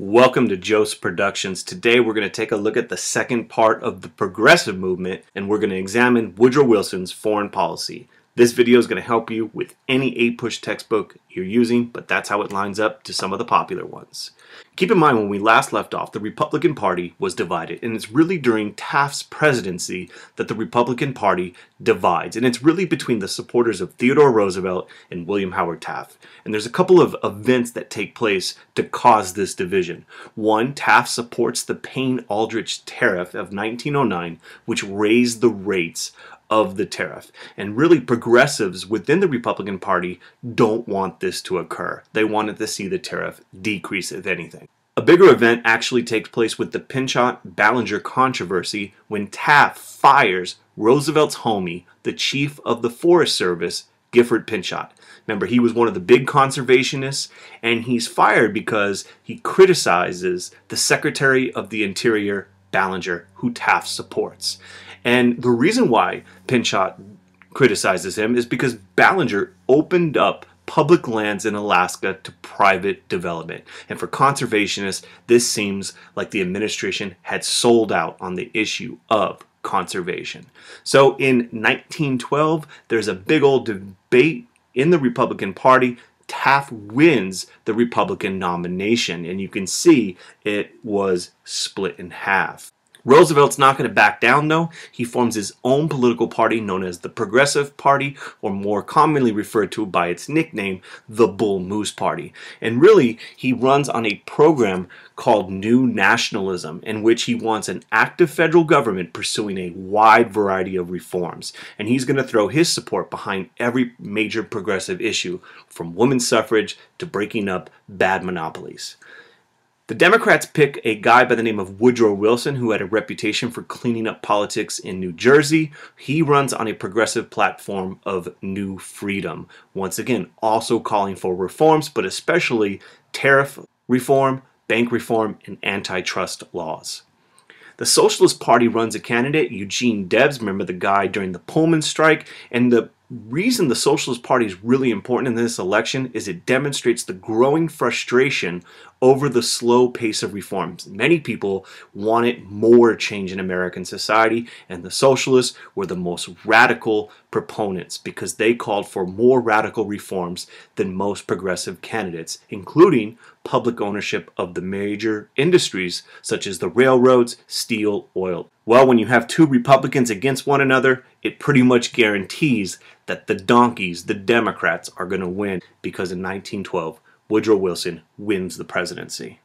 Welcome to Jose Productions. Today we're going to take a look at the second part of the progressive movement, and we're going to examine Woodrow Wilson's foreign policy. This video is going to help you with any 8-push textbook you're using, but that's how it lines up to some of the popular ones. Keep in mind, when we last left off, the Republican Party was divided, and it's really during Taft's presidency that the Republican Party divides, and it's really between the supporters of Theodore Roosevelt and William Howard Taft. And there's a couple of events that take place to cause this division. One, Taft supports the Payne-Aldrich Tariff of 1909, which raised the rates of the tariff. And really, progressives within the Republican Party don't want this to occur. They wanted to see the tariff decrease, if anything. A bigger event actually takes place with the Pinchot-Ballinger controversy when Taft fires Roosevelt's homie, the chief of the Forest Service, Gifford Pinchot. Remember, he was one of the big conservationists, and he's fired because he criticizes the Secretary of the Interior, Ballinger, who Taft supports. And the reason why Pinchot criticizes him is because Ballinger opened up public lands in Alaska to private development. And for conservationists, this seems like the administration had sold out on the issue of conservation. So in 1912, there's a big old debate in the Republican Party. Taft wins the Republican nomination, and you can see it was split in half. Roosevelt's not going to back down, though. He forms his own political party known as the Progressive Party, or more commonly referred to by its nickname, the Bull Moose Party. And really, he runs on a program called New Nationalism, in which he wants an active federal government pursuing a wide variety of reforms. And he's going to throw his support behind every major progressive issue, from women's suffrage to breaking up bad monopolies. The Democrats pick a guy by the name of Woodrow Wilson, who had a reputation for cleaning up politics in New Jersey. He runs on a progressive platform of New Freedom, once again also calling for reforms, but especially tariff reform, bank reform, and antitrust laws. The Socialist Party runs a candidate, Eugene Debs, remember the guy during the Pullman strike, and the reason the Socialist Party is really important in this election is it demonstrates the growing frustration over the slow pace of reforms. Many people wanted more change in American society, and the Socialists were the most radical proponents because they called for more radical reforms than most progressive candidates, including public ownership of the major industries such as the railroads, steel, oil. Well, when you have two Republicans against one another, it pretty much guarantees that the donkeys, the Democrats, are going to win, because in 1912, Woodrow Wilson wins the presidency.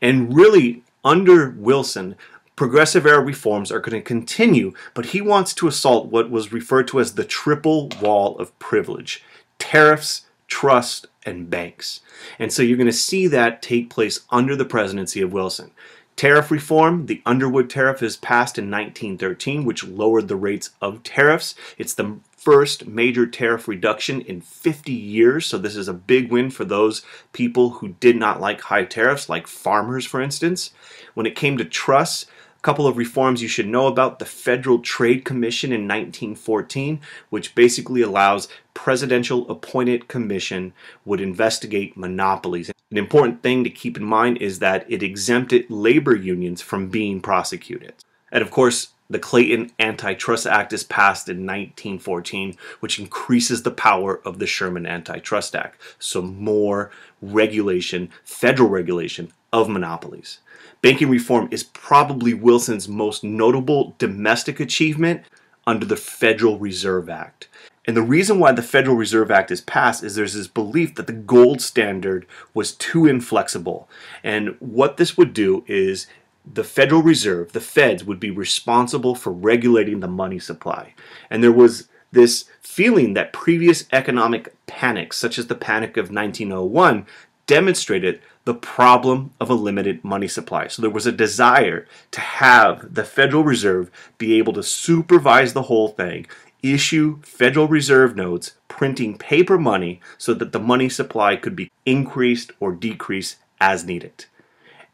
And really, under Wilson, progressive era reforms are going to continue, but he wants to assault what was referred to as the triple wall of privilege: tariffs, trust, and banks. And so you're going to see that take place under the presidency of Wilson. Tariff reform, the Underwood Tariff, is passed in 1913, which lowered the rates of tariffs. It's the first major tariff reduction in 50 years, so this is a big win for those people who did not like high tariffs, like farmers, for instance. When it came to trusts, a couple of reforms you should know about: the Federal Trade Commission in 1914, which basically allows presidential appointed commission would investigate monopolies. An important thing to keep in mind is that it exempted labor unions from being prosecuted. And of course, the Clayton Antitrust Act is passed in 1914, which increases the power of the Sherman Antitrust Act. So more regulation, federal regulation of monopolies. Banking reform is probably Wilson's most notable domestic achievement under the Federal Reserve Act. And the reason why the Federal Reserve Act is passed is there's this belief that the gold standard was too inflexible. And what this would do is the Federal Reserve, the Feds, would be responsible for regulating the money supply. And there was this feeling that previous economic panics, such as the Panic of 1901, demonstrated the problem of a limited money supply. So there was a desire to have the Federal Reserve be able to supervise the whole thing, issue Federal Reserve notes, printing paper money so that the money supply could be increased or decreased as needed.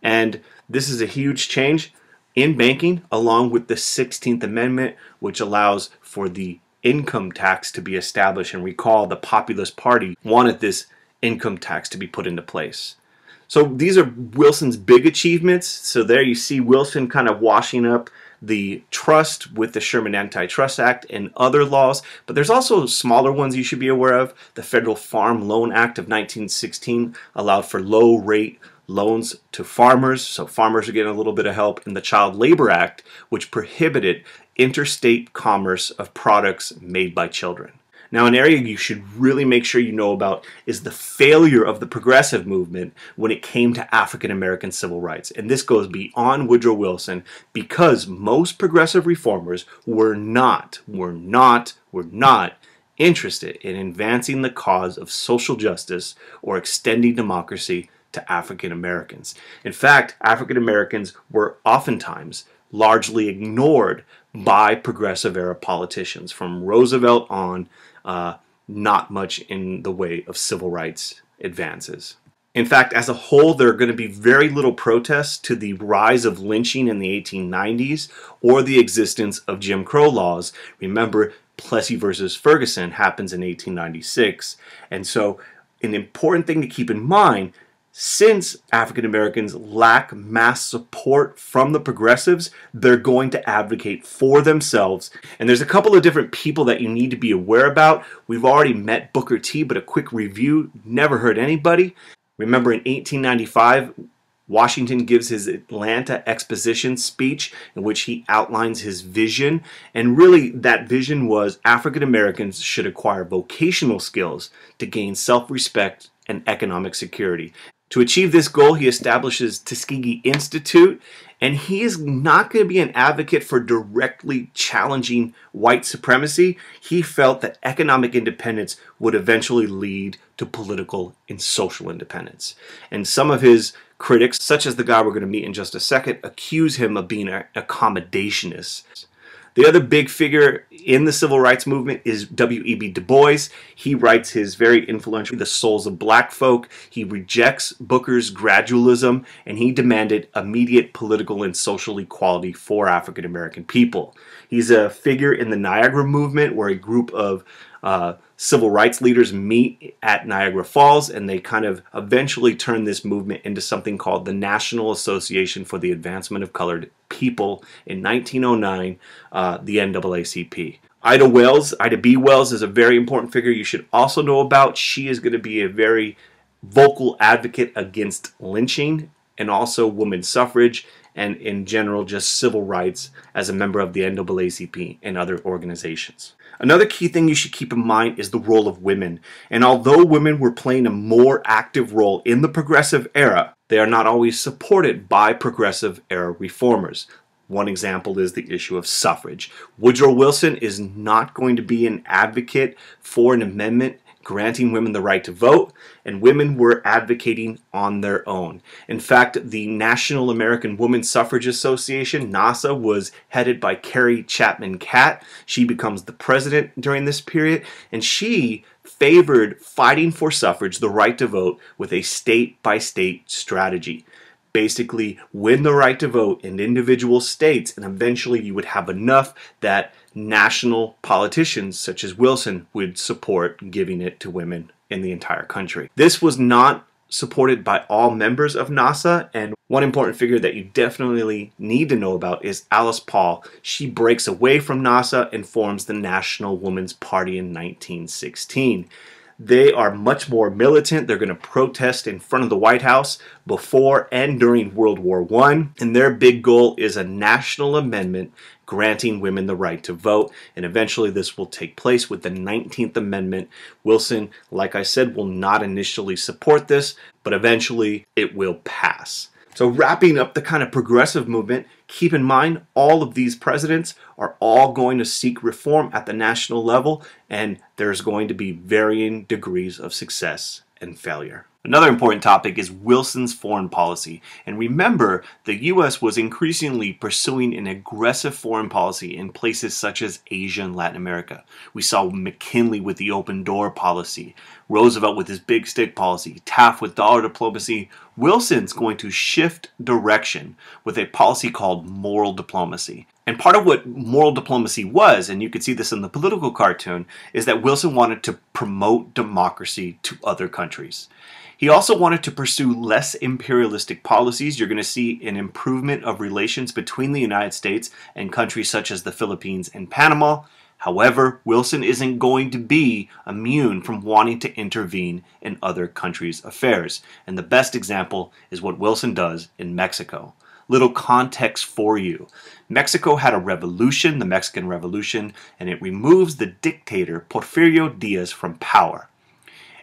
And this is a huge change in banking, along with the 16th Amendment, which allows for the income tax to be established. And recall, the Populist Party wanted this income tax to be put into place. So these are Wilson's big achievements. So there you see Wilson kind of washing up the trust with the Sherman Antitrust Act and other laws, but there's also smaller ones you should be aware of. The Federal Farm Loan Act of 1916 allowed for low rate loans to farmers, so farmers are getting a little bit of help. And the Child Labor Act, which prohibited interstate commerce of products made by children. Now, an area you should really make sure you know about is the failure of the progressive movement when it came to African American civil rights. And this goes beyond Woodrow Wilson, because most progressive reformers were not interested in advancing the cause of social justice or extending democracy to African Americans. In fact, African Americans were oftentimes largely ignored by progressive era politicians. From Roosevelt on, not much in the way of civil rights advances. In fact, as a whole, there are going to be very little protests to the rise of lynching in the 1890s or the existence of Jim Crow laws. Remember, Plessy versus Ferguson happens in 1896. And so an important thing to keep in mind, since African Americans lack mass support from the progressives, they're going to advocate for themselves. And there's a couple of different people that you need to be aware about. We've already met Booker T, but a quick review, never hurt anybody. Remember, in 1895, Washington gives his Atlanta Exposition speech in which he outlines his vision. And really, that vision was African Americans should acquire vocational skills to gain self-respect and economic security. To achieve this goal, he establishes Tuskegee Institute, and he is not going to be an advocate for directly challenging white supremacy. He felt that economic independence would eventually lead to political and social independence. And some of his critics, such as the guy we're going to meet in just a second, accuse him of being an accommodationist. The other big figure in the civil rights movement is W.E.B. Du Bois. He writes his very influential The Souls of Black Folk. He rejects Booker's gradualism, and he demanded immediate political and social equality for African American people. He's a figure in the Niagara movement, where a group of civil rights leaders meet at Niagara Falls, and they kind of eventually turn this movement into something called the National Association for the Advancement of Colored People in 1909, the NAACP. Ida B. Wells is a very important figure you should also know about. She is going to be a very vocal advocate against lynching and also women's suffrage, and in general just civil rights as a member of the NAACP and other organizations. Another key thing you should keep in mind is the role of women. And although women were playing a more active role in the progressive era, they are not always supported by progressive era reformers. One example is the issue of suffrage. Woodrow Wilson is not going to be an advocate for an amendment granting women the right to vote, and women were advocating on their own. In fact, the National American Woman Suffrage Association, NASA, was headed by Carrie Chapman Catt. She becomes the president during this period, and she favored fighting for suffrage, the right to vote, with a state-by-state strategy. Basically, win the right to vote in individual states, and eventually you would have enough that national politicians such as Wilson would support giving it to women in the entire country. This was not supported by all members of NASA, and one important figure that you definitely need to know about is Alice Paul. She breaks away from NASA and forms the National Woman's Party in 1916. They are much more militant. They're going to protest in front of the White House before and during World War I, and their big goal is a national amendment granting women the right to vote, and eventually this will take place with the 19th Amendment. Wilson, like I said, will not initially support this, but eventually it will pass. So wrapping up the kind of progressive movement, keep in mind all of these presidents are all going to seek reform at the national level, and there's going to be varying degrees of success and failure. Another important topic is Wilson's foreign policy. And remember, the U.S. was increasingly pursuing an aggressive foreign policy in places such as Asia and Latin America. We saw McKinley with the open door policy, Roosevelt with his big stick policy, Taft with dollar diplomacy. Wilson's going to shift direction with a policy called moral diplomacy. And part of what moral diplomacy was, and you could see this in the political cartoon, is that Wilson wanted to promote democracy to other countries. He also wanted to pursue less imperialistic policies. You're going to see an improvement of relations between the United States and countries such as the Philippines and Panama. However, Wilson isn't going to be immune from wanting to intervene in other countries' affairs. And the best example is what Wilson does in Mexico. Little context for you. Mexico had a revolution, the Mexican Revolution, and it removes the dictator Porfirio Diaz from power.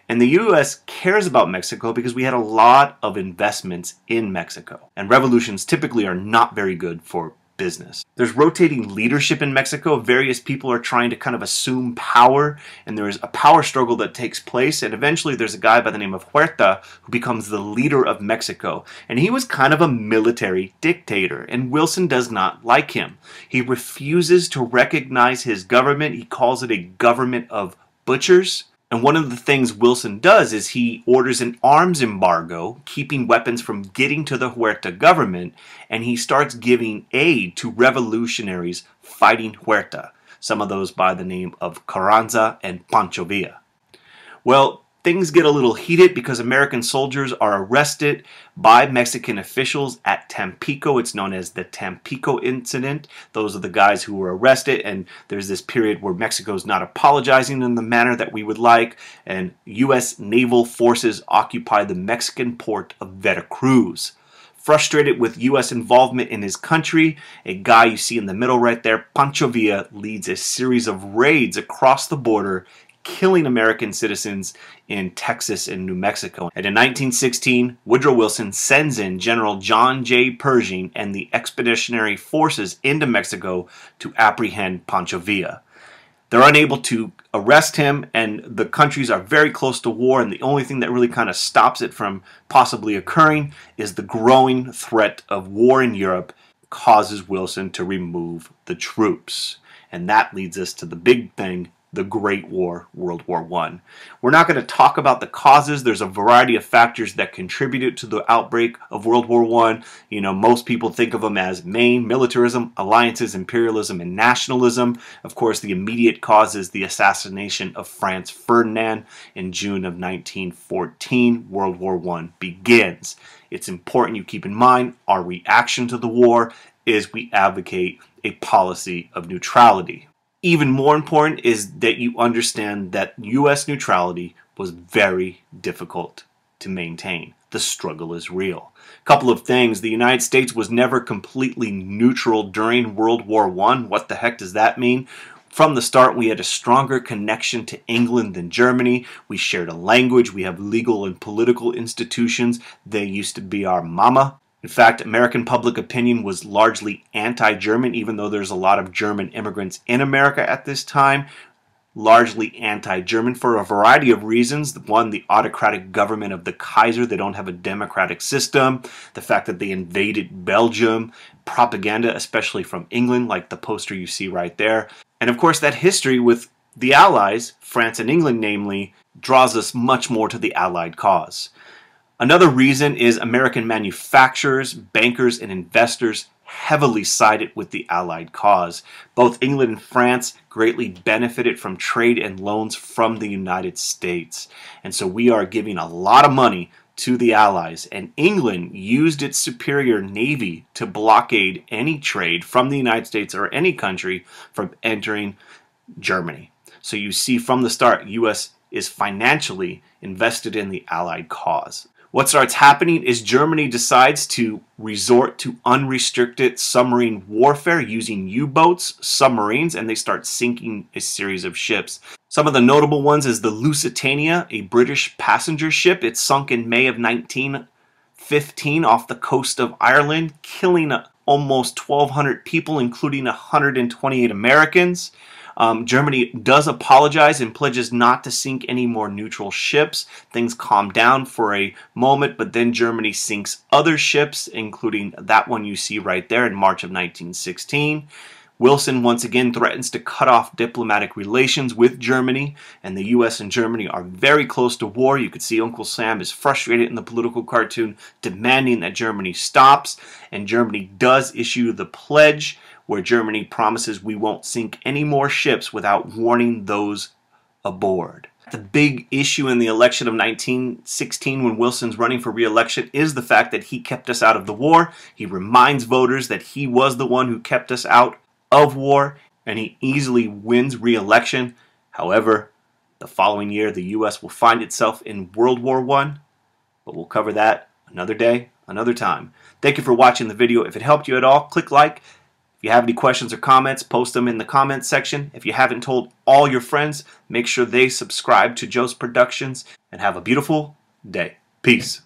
And the U.S. cares about Mexico because we had a lot of investments in Mexico. And revolutions typically are not very good for business. There's rotating leadership in Mexico. Various people are trying to kind of assume power, and there's a power struggle that takes place, and eventually there's a guy by the name of Huerta who becomes the leader of Mexico. And he was kind of a military dictator, and Wilson does not like him. He refuses to recognize his government. He calls it a government of butchers. And one of the things Wilson does is he orders an arms embargo, keeping weapons from getting to the Huerta government, and he starts giving aid to revolutionaries fighting Huerta, some of those by the name of Carranza and Pancho Villa. Well, things get a little heated because American soldiers are arrested by Mexican officials at Tampico. It's known as the Tampico Incident. Those are the guys who were arrested, and there's this period where Mexico's not apologizing in the manner that we would like, and U.S. naval forces occupy the Mexican port of Veracruz. Frustrated with U.S. involvement in his country, a guy you see in the middle right there, Pancho Villa, leads a series of raids across the border, killing American citizens in Texas and New Mexico. And in 1916, Woodrow Wilson sends in General John J. Pershing and the expeditionary forces into Mexico to apprehend Pancho Villa. They're unable to arrest him, and the countries are very close to war, and the only thing that really kind of stops it from possibly occurring is the growing threat of war in Europe causes Wilson to remove the troops. And that leads us to the big thing, the Great War, World War I. We're not going to talk about the causes. There's a variety of factors that contributed to the outbreak of World War I. You know, most people think of them as main militarism, alliances, imperialism, and nationalism. Of course, the immediate cause is the assassination of Franz Ferdinand in June of 1914. World War I begins. It's important you keep in mind our reaction to the war is we advocate a policy of neutrality. Even more important is that you understand that U.S. neutrality was very difficult to maintain. The struggle is real. A couple of things. The United States was never completely neutral during World War I. What the heck does that mean? From the start, we had a stronger connection to England than Germany. We shared a language. We have legal and political institutions. They used to be our mama. In fact, American public opinion was largely anti-German, even though there's a lot of German immigrants in America at this time. Largely anti-German for a variety of reasons. One, the autocratic government of the Kaiser. They don't have a democratic system. The fact that they invaded Belgium. Propaganda, especially from England, like the poster you see right there. And of course, that history with the Allies, France and England namely, draws us much more to the Allied cause. Another reason is American manufacturers, bankers, and investors heavily sided with the Allied cause. Both England and France greatly benefited from trade and loans from the United States. And so we are giving a lot of money to the Allies, and England used its superior navy to blockade any trade from the United States or any country from entering Germany. So you see from the start, U.S. is financially invested in the Allied cause. What starts happening is Germany decides to resort to unrestricted submarine warfare using U-boats, submarines, and they start sinking a series of ships. Some of the notable ones is the Lusitania, a British passenger ship. It sunk in May of 1915 off the coast of Ireland, killing almost 1,200 people, including 128 Americans. Germany does apologize and pledges not to sink any more neutral ships. Things calm down for a moment, but then Germany sinks other ships, including that one you see right there in March of 1916. Wilson once again threatens to cut off diplomatic relations with Germany, and the U.S. and Germany are very close to war. You could see Uncle Sam is frustrated in the political cartoon, demanding that Germany stops, and Germany does issue the pledge, where Germany promises we won't sink any more ships without warning those aboard. The big issue in the election of 1916 when Wilson's running for re-election is the fact that he kept us out of the war. He reminds voters that he was the one who kept us out of war, and he easily wins re-election. However, the following year, the U.S. will find itself in World War I, but we'll cover that another day, another time. Thank you for watching the video. If it helped you at all, click like. If you have any questions or comments, post them in the comments section. If you haven't told all your friends, make sure they subscribe to Joe's Productions, and have a beautiful day. Peace.